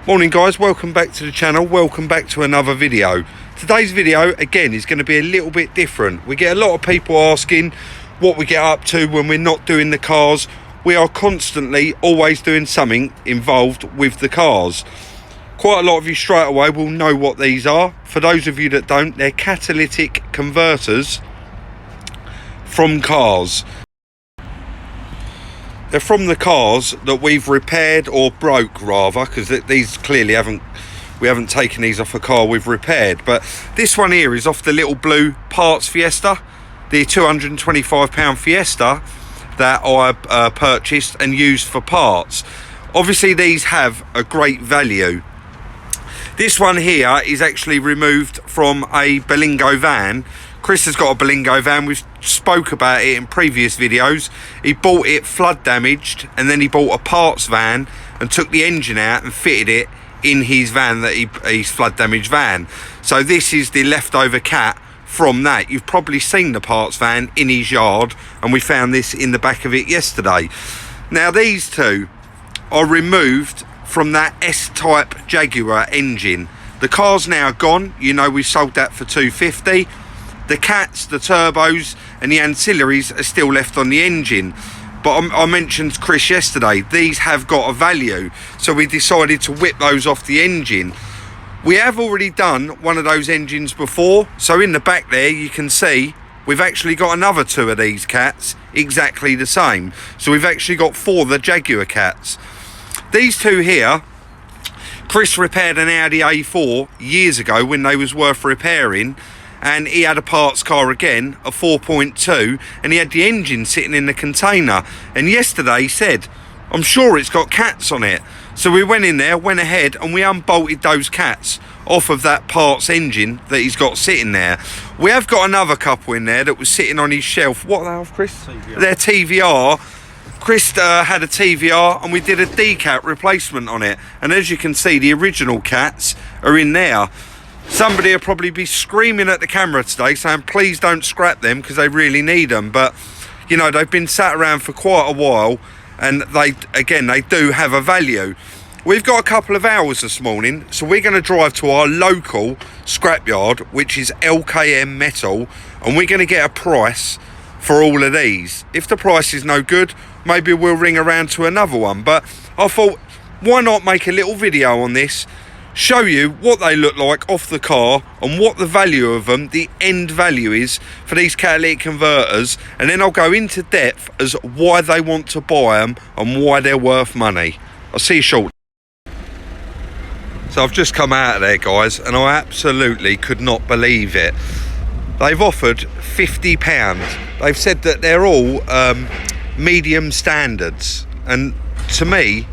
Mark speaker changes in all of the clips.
Speaker 1: Morning guys, welcome back to the channel, welcome back to another video. Today's video again is going to be a little bit different. We get a lot of people asking what we get up to when we're not doing the cars. We are constantly always doing something involved with the cars. Quite a lot of you straight away will know what these are. For those of you that don't, they're catalytic converters from cars. They're from the cars that we've repaired or broke rather, because these clearly we haven't taken these off a car we've repaired. But this one here is off the little blue parts Fiesta, the £225 Fiesta that I purchased and used for parts. Obviously these have a great value. This one here is actually removed from a Berlingo van. Chris has got a Berlingo van. We've spoke about it in previous videos. He bought it flood damaged, and then he bought a parts van and took the engine out and fitted it in his van, his flood damaged van. So this is the leftover cat from that. You've probably seen the parts van in his yard, and we found this in the back of it yesterday. Now these two are removed from that S-type Jaguar engine. The car's now gone. You know, we sold that for $250. The cats, the turbos and the ancillaries are still left on the engine. But I mentioned Chris yesterday, these have got a value. So we decided to whip those off the engine. We have already done one of those engines before. So in the back there, you can see we've actually got another two of these cats, exactly the same. So we've actually got 4 of the Jaguar cats. These two here, Chris repaired an Audi A4 years ago when they was worth repairing. And he had a parts car again, a 4.2, and he had the engine sitting in the container. And yesterday he said, I'm sure it's got cats on it. So we went in there, went ahead, and we unbolted those cats off of that parts engine that he's got sitting there. We have got another couple in there that was sitting on his shelf. What are they, Chris? TVR. They're TVR. Chris had a TVR, and we did a decat replacement on it. And as you can see, the original cats are in there. Somebody will probably be screaming at the camera today saying please don't scrap them because they really need them, but you know, they've been sat around for quite a while, and they do have a value. We've got a couple of hours this morning, so we're going to drive to our local scrapyard, which is LKM Metal, and we're going to get a price for all of these. If the price is no good, maybe we'll ring around to another one, but I thought why not make a little video on this, show you what they look like off the car and what the value of them, the end value is for these catalytic converters, and then I'll go into depth as why they want to buy them and why they're worth money. I'll see you shortly. So I've just come out of there guys, and I absolutely could not believe it. They've offered £50. They've said that they're all medium standards, and to me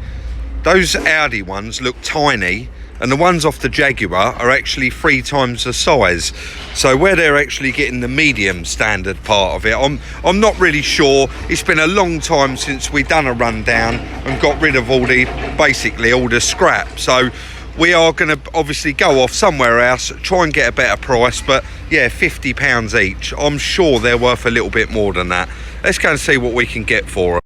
Speaker 1: those Audi ones look tiny, and the ones off the Jaguar are actually 3 times the size. So where they're actually getting the medium standard part of it, I'm not really sure. It's been a long time since we done a rundown and got rid of basically all the scrap. So we are going to obviously go off somewhere else, try and get a better price. But yeah, £50 each. I'm sure they're worth a little bit more than that. Let's go and see what we can get for them.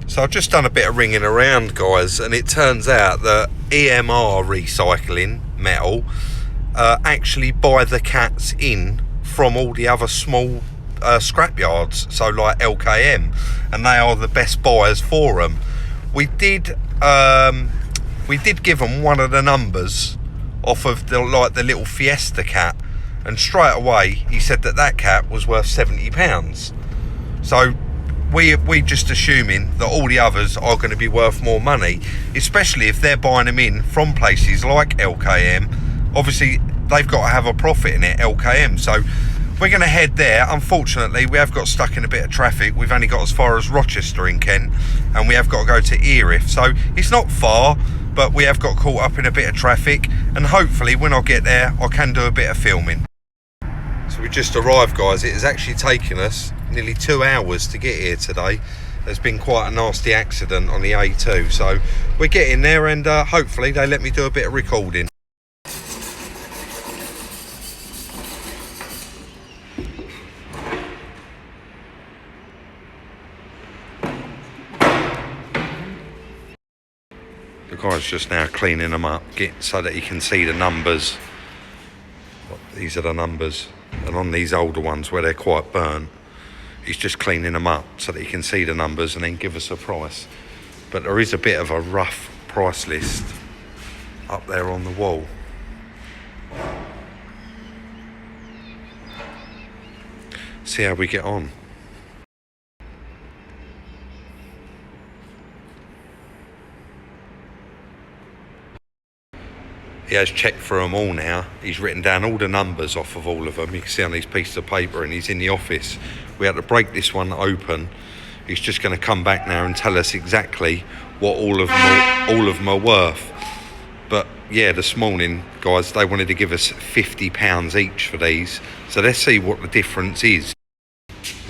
Speaker 1: So I've just done a bit of ringing around guys, and it turns out that EMR Recycling Metal actually buy the cats in from all the other small scrapyards, so like LKM, and they are the best buyers for them. We did give them one of the numbers off of the little Fiesta cat, and straight away he said that cat was worth £70. So we're just assuming that all the others are going to be worth more money, especially if they're buying them in from places like LKM. Obviously they've got to have a profit in it, LKM. So we're going to head there. Unfortunately we have got stuck in a bit of traffic. We've only got as far as Rochester in Kent, and we have got to go to Erith, so it's not far, but we have got caught up in a bit of traffic, and hopefully when I get there I can do a bit of filming. So we just arrived guys. It has actually taken us nearly 2 hours to get here today. There's been quite a nasty accident on the A2, so we're getting there, and hopefully they let me do a bit of recording. The guy's just now cleaning them up, so that he can see the numbers. These are the numbers, and on these older ones where they're quite burnt, he's just cleaning them up so that he can see the numbers and then give us a price. But there is a bit of a rough price list up there on the wall. See how we get on. He has checked for them all now. He's written down all the numbers off of all of them. You can see on these pieces of paper, and he's in the office. We had to break this one open. He's just going to come back now and tell us exactly what all of them are worth. But yeah, this morning, guys, they wanted to give us £50 each for these. So let's see what the difference is.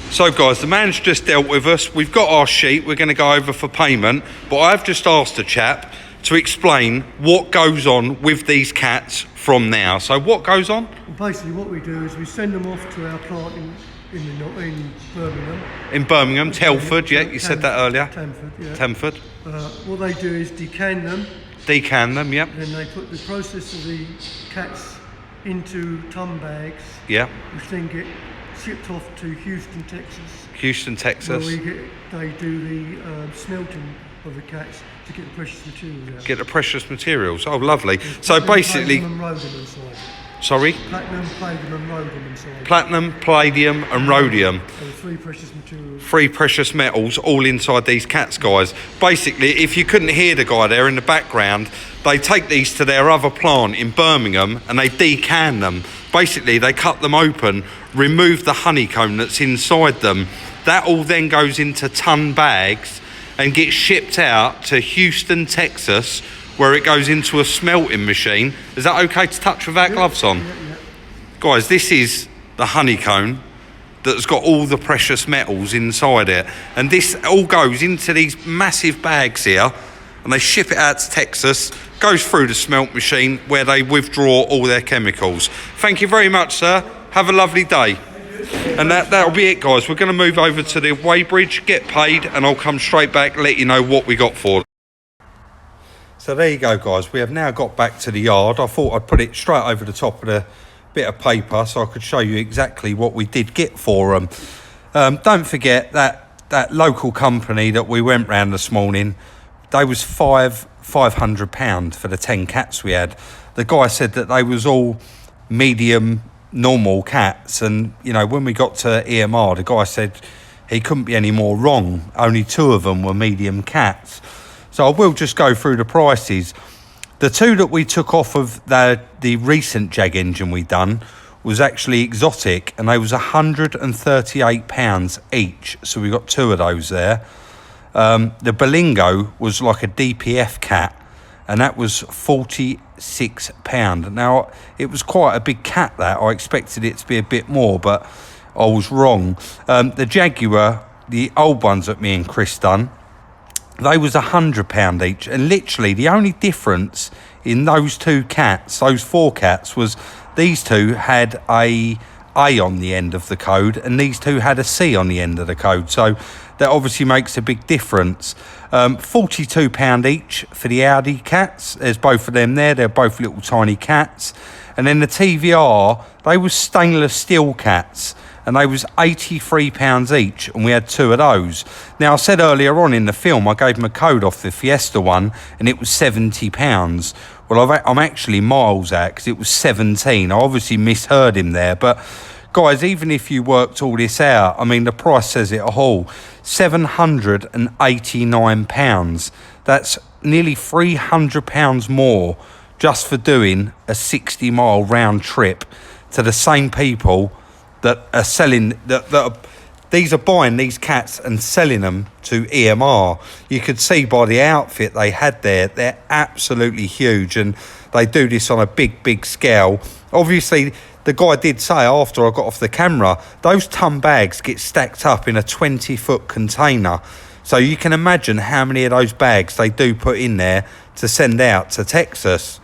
Speaker 1: So guys, the man's just dealt with us. We've got our sheet. We're going to go over for payment. But I've just asked a chap to explain what goes on with these cats from now. So what goes on?
Speaker 2: Well, basically what we do is we send them off to our plant in Birmingham.
Speaker 1: In Birmingham, Telford, yeah, you said that earlier.
Speaker 2: Telford, yeah.
Speaker 1: Telford.
Speaker 2: What they do is decan them.
Speaker 1: Decan them, yep.
Speaker 2: Then they put the process of the cats into ton bags.
Speaker 1: Yeah.
Speaker 2: Which then get shipped off to Houston, Texas.
Speaker 1: Houston, Texas.
Speaker 2: Where they do the smelting of the cats to get the precious materials out.
Speaker 1: Get the precious materials. Oh, lovely. So basically,
Speaker 2: platinum, and rhodium inside.
Speaker 1: Sorry?
Speaker 2: Platinum, palladium and rhodium inside.
Speaker 1: Platinum, palladium and rhodium.
Speaker 2: So 3 precious materials.
Speaker 1: 3 precious metals all inside these cats, guys. Basically, if you couldn't hear the guy there in the background, they take these to their other plant in Birmingham and they decan them. Basically, they cut them open, remove the honeycomb that's inside them. That all then goes into ton bags and gets shipped out to Houston, Texas, where it goes into a smelting machine. Is that okay to touch without gloves on?
Speaker 2: Yeah.
Speaker 1: Guys, this is the honeycomb that's got all the precious metals inside it. And this all goes into these massive bags here, and they ship it out to Texas, goes through the smelt machine where they withdraw all their chemicals. Thank you very much, sir. Have a lovely day. And that'll be it, guys. We're going to move over to the weighbridge, get paid, and I'll come straight back, let you know what we got for. So there you go, guys. We have now got back to the yard. I thought I'd put it straight over the top of the bit of paper so I could show you exactly what we did get for them. Don't forget that local company that we went round this morning, they was £500 for the 10 cats we had. The guy said that they was all medium normal cats, and you know, when we got to EMR, the guy said he couldn't be any more wrong. Only 2 of them were medium cats. So I will just go through the prices. The 2 that we took off of the recent Jag engine we done was actually exotic, and they was £138 each. So we got 2 of those there. The Belingo was like a DPF cat, and that was £46. Now, it was quite a big cat, that. I expected it to be a bit more, but I was wrong. The Jaguar, the old ones that me and Chris done, they was £100 each. And literally, the only difference in those 2 cats, those 4 cats, was these 2 had a on the end of the code, and these 2 had a C on the end of the code. So that obviously makes a big difference. £42 each for the Audi cats. There's both of them there. They're both little tiny cats. And then the TVR, they was stainless steel cats, and they was £83 each, and we had 2 of those. Now, I said earlier on in the film, I gave them a code off the Fiesta one, and it was £70. Well, I'm actually miles out, because it was 17. I obviously misheard him there, but guys, even if you worked all this out, I mean, the price says it all. £789. That's nearly £300 more just for doing a 60-mile round trip to the same people that are selling, these are buying these cats and selling them to EMR. You could see by the outfit they had there, they're absolutely huge, and they do this on a big scale. Obviously, the guy did say after I got off the camera, those ton bags get stacked up in a 20-foot container. So you can imagine how many of those bags they do put in there to send out to Texas.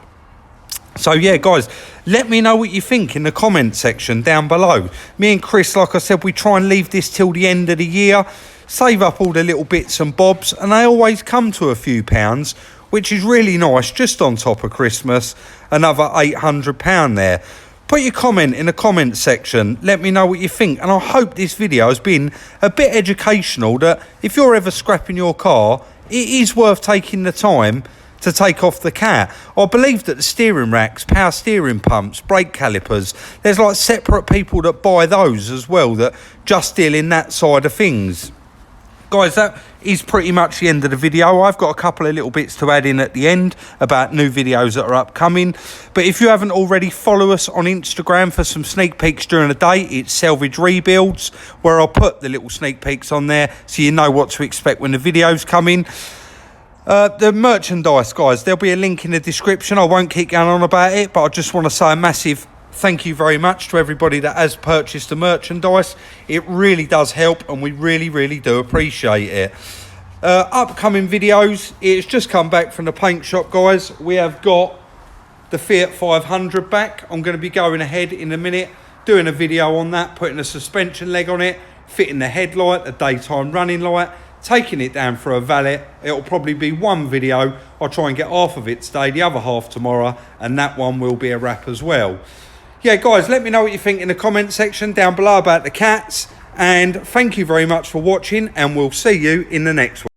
Speaker 1: So yeah, guys, let me know what you think in the comment section down below. Me and Chris, like I said, we try and leave this till the end of the year, save up all the little bits and bobs, and they always come to a few pounds which is really nice, just on top of Christmas. Another £800 there. Put your comment in the comment section, let me know what you think, and I hope this video has been a bit educational, that if you're ever scrapping your car, it is worth taking the time to take off the cat. I believe that the steering racks, power steering pumps, brake calipers, there's like separate people that buy those as well, that just deal in that side of things. Guys, that is pretty much the end of the video. I've got a couple of little bits to add in at the end about new videos that are upcoming. But if you haven't already, follow us on Instagram for some sneak peeks during the day. It's Salvage Rebuilds, where I'll put the little sneak peeks on there so you know what to expect when the videos come in. The merchandise, guys, there'll be a link in the description. I won't keep going on about it, but I just want to say a massive thank you very much to everybody that has purchased the merchandise. It really does help, and we really do appreciate it. Upcoming videos, it's just come back from the paint shop, guys. We have got the Fiat 500 back. I'm going to be going ahead in a minute, doing a video on that, putting a suspension leg on it, fitting the headlight, the daytime running light, taking it down for a valet. It'll probably be one video. I'll try and get half of it today, the other half tomorrow, and that one will be a wrap as well. Yeah, guys, let me know what you think in the comment section down below about the cats, and thank you very much for watching, and we'll see you in the next one.